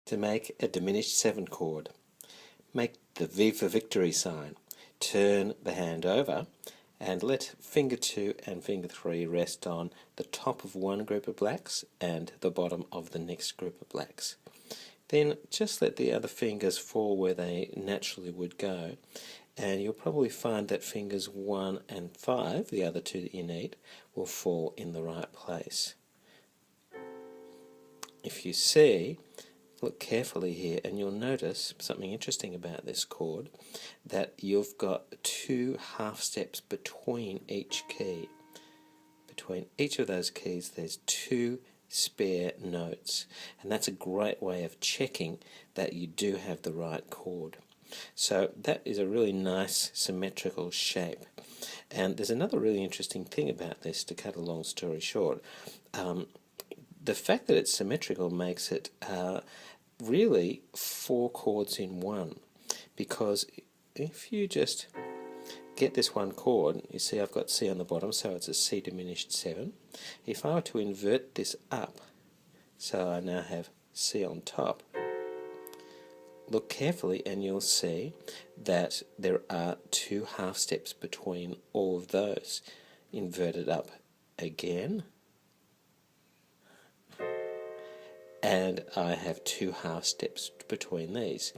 To make a diminished 7 chord, make the V for victory sign. Turn the hand over and let finger 2 and finger 3 rest on the top of one group of blacks and the bottom of the next group of blacks. Then just let the other fingers fall where they naturally would go, and you'll probably find that fingers 1 and 5, the other two that you need, will fall in the right place. If you see, look carefully here and you'll notice something interesting about this chord, that you've got 2 half steps between each key. Between each of those keys there's 2 spare notes, and that's a great way of checking that you do have the right chord. So that is a really nice symmetrical shape. And there's another really interesting thing about this, to cut a long story short. The fact that it's symmetrical makes it really 4 chords in one, because if you just get this one chord, you see I've got C on the bottom, so it's a C diminished 7. If I were to invert this up, so I now have C on top, look carefully and you'll see that there are 2 half steps between all of those. Inverted up again, and I have 2 half steps between these.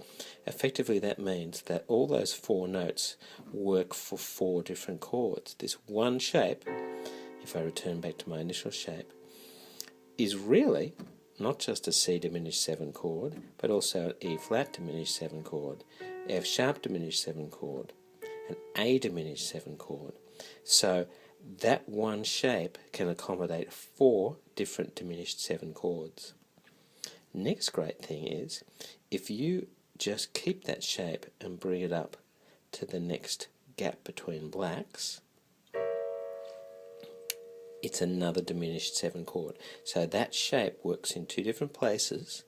Effectively that means that all those 4 notes work for 4 different chords. This one shape, if I return back to my initial shape, is really not just a C diminished 7 chord, but also an E flat diminished 7 chord, F sharp diminished 7 chord, an A diminished 7 chord. So that one shape can accommodate 4 different diminished 7 chords. Next great thing is, if you just keep that shape and bring it up to the next gap between blacks, it's another diminished 7 chord. So that shape works in 2 different places,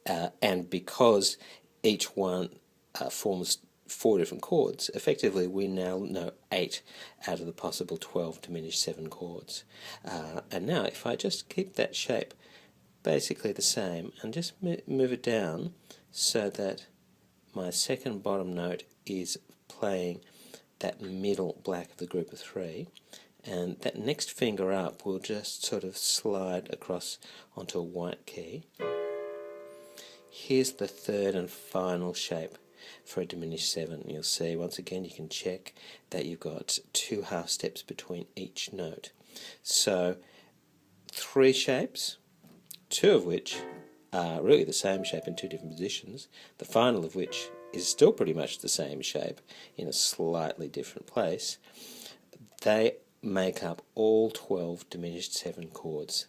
and because each one forms 4 different chords, effectively we now know 8 out of the possible 12 diminished 7 chords. And now if I just keep that shape basically the same and just move it down so that my second bottom note is playing that middle black of the group of 3, and that next finger up will just sort of slide across onto a white key. Here's the third and final shape for a diminished 7. You'll see once again you can check that you've got 2 half steps between each note. So 3 shapes, 2 of which are really the same shape in 2 different positions, the final of which is still pretty much the same shape in a slightly different place. They make up all 12 diminished 7 chords